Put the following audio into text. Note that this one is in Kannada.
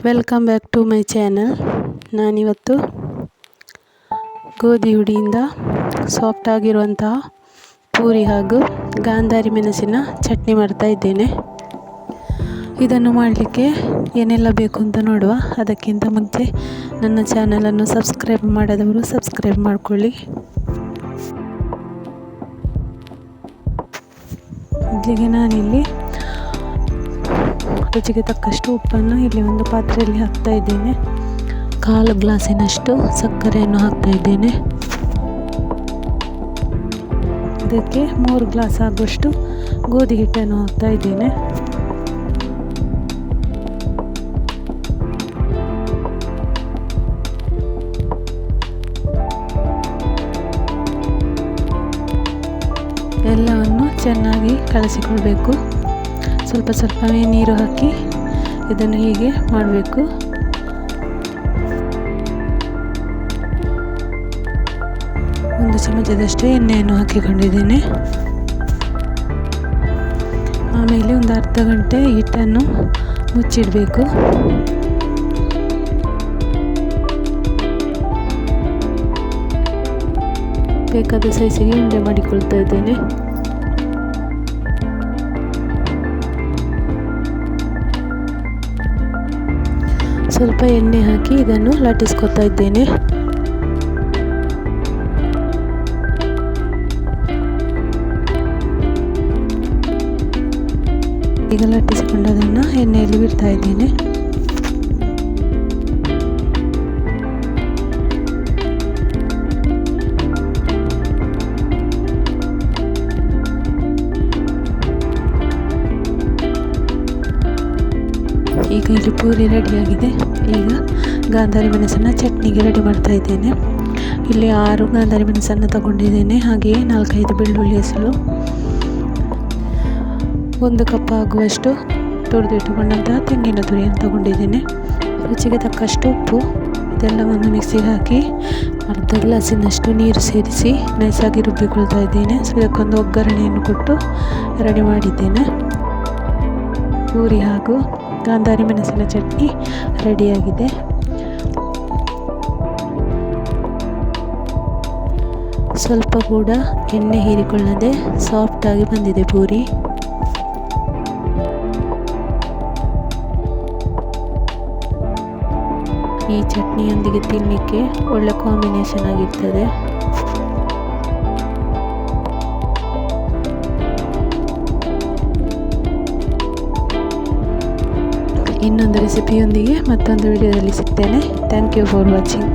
Welcome back to my channel. ನಾನಿವತ್ತು ಗೋಧಿ ಹುಡಿಯಿಂದ ಸಾಫ್ಟ್ ಆಗಿರುವಂತಹ ಪೂರಿ ಹಾಗೂ ಗಾಂಧಾರಿ ಮೆಣಸಿನ ಚಟ್ನಿ ಮಾಡ್ತಾ ಇದ್ದೇನೆ. ಇದನ್ನು ಮಾಡಲಿಕ್ಕೆ ಏನೆಲ್ಲ ಬೇಕು ಅಂತ ನೋಡುವ. ಅದಕ್ಕಿಂತ ಮುಂಚೆ ನನ್ನ ಚಾನಲನ್ನು ಸಬ್ಸ್ಕ್ರೈಬ್ ಮಾಡದವರು ಸಬ್ಸ್ಕ್ರೈಬ್ ಮಾಡಿಕೊಳ್ಳಿ. ಮೊದಲಿಗೆ ನಾನಿಲ್ಲಿ ರುಚಿಗೆ ತಕ್ಕಷ್ಟು ಉಪ್ಪನ್ನು ಇಲ್ಲಿ ಒಂದು ಪಾತ್ರೆಯಲ್ಲಿ ಹಾಕ್ತಾ ಇದ್ದೇನೆ. 1/4 ಗ್ಲಾಸಿನಷ್ಟು ಸಕ್ಕರೆಯನ್ನು ಹಾಕ್ತಾ ಇದ್ದೇನೆ. ಇದಕ್ಕೆ 3 ಗ್ಲಾಸ್ ಆಗುವಷ್ಟು ಗೋಧಿ ಹಿಟ್ಟನ್ನು ಹಾಕ್ತಾ ಇದ್ದೇನೆ. ಎಲ್ಲವನ್ನು ಚೆನ್ನಾಗಿ ಕಲಸಿಕೊಳ್ಬೇಕು. ಸ್ವಲ್ಪ ಸ್ವಲ್ಪವೇ ನೀರು ಹಾಕಿ ಇದನ್ನು ಹೀಗೆ ಮಾಡಬೇಕು. ಒಂದು ಚಮಚದಷ್ಟು ಎಣ್ಣೆಯನ್ನು ಹಾಕಿಕೊಂಡಿದ್ದೇನೆ. ಆಮೇಲೆ ಒಂದು ಅರ್ಧ ಗಂಟೆ ಹಿಟ್ಟನ್ನು ಮುಚ್ಚಿಡಬೇಕು. ಬೇಕಾದ ಸೈಜಿಗೆ ಉಂಡೆ ಮಾಡಿಕೊಳ್ತಾ ಇದ್ದೇನೆ. ಸ್ವಲ್ಪ ಎಣ್ಣೆ ಹಾಕಿ ಇದನ್ನು ಲಟ್ಟಿಸ್ಕೊತಾ ಇದ್ದೇನೆ. ಈಗ ಲಟ್ಟಿಸಿಕೊಂಡದನ್ನು ಎಣ್ಣೆಯಲ್ಲಿ ಬಿಡ್ತಾ ಇದ್ದೇನೆ. ಈಗ ಇಲ್ಲಿ ಪೂರಿ ರೆಡಿಯಾಗಿದೆ. ಈಗ ಗಾಂಧಾರಿ ಮೆಣಸನ್ನು ಚಟ್ನಿಗೆ ರೆಡಿ ಮಾಡ್ತಾ ಇದ್ದೇನೆ. ಇಲ್ಲಿ 6 ಗಾಂಧಾರಿ ಮೆಣಸನ್ನು ತಗೊಂಡಿದ್ದೇನೆ. ಹಾಗೆಯೇ 4-5 ಬೆಳ್ಳುಳ್ಳಿ ಹೆಸರು, 1 ಕಪ್ ಆಗುವಷ್ಟು ತುರಿದಿಟ್ಟುಕೊಂಡಂತಹ ತೆಂಗಿನ ತುರಿಯನ್ನು ತಗೊಂಡಿದ್ದೇನೆ. ರುಚಿಗೆ ತಕ್ಕಷ್ಟು ಉಪ್ಪು. ಇದೆಲ್ಲವನ್ನು ಮಿಕ್ಸಿಗೆ ಹಾಕಿ ಅರ್ಧ ಗ್ಲಾಸಿನಷ್ಟು ನೀರು ಸೇರಿಸಿ ನೈಸಾಗಿ ರುಬ್ಬಿಕೊಳ್ತಾ ಇದ್ದೇನೆ. ಇದಕ್ಕೊಂದು ಒಗ್ಗರಣೆಯನ್ನು ಕೊಟ್ಟು ರೆಡಿ ಮಾಡಿದ್ದೇನೆ. ಪೂರಿ ಹಾಗೂ ಗಾಂಧಾರಿ ಮೆಣಸಿನ ಚಟ್ನಿ ರೆಡಿಯಾಗಿದೆ. ಸ್ವಲ್ಪ ಕೂಡ ಎಣ್ಣೆ ಹೀರಿಕೊಳ್ಳದೆ ಸಾಫ್ಟಾಗಿ ಬಂದಿದೆ ಪೂರಿ. ಈ ಚಟ್ನಿಯೊಂದಿಗೆ ತಿನ್ನಲಿಕ್ಕೆ ಒಳ್ಳೆ ಕಾಂಬಿನೇಷನ್ ಆಗಿರ್ತದೆ. ಇನ್ನೊಂದು ರೆಸಿಪಿಯೊಂದಿಗೆ ಮತ್ತೊಂದು ವಿಡಿಯೋದಲ್ಲಿ ಸಿಗ್ತೇನೆ. Thank you for watching.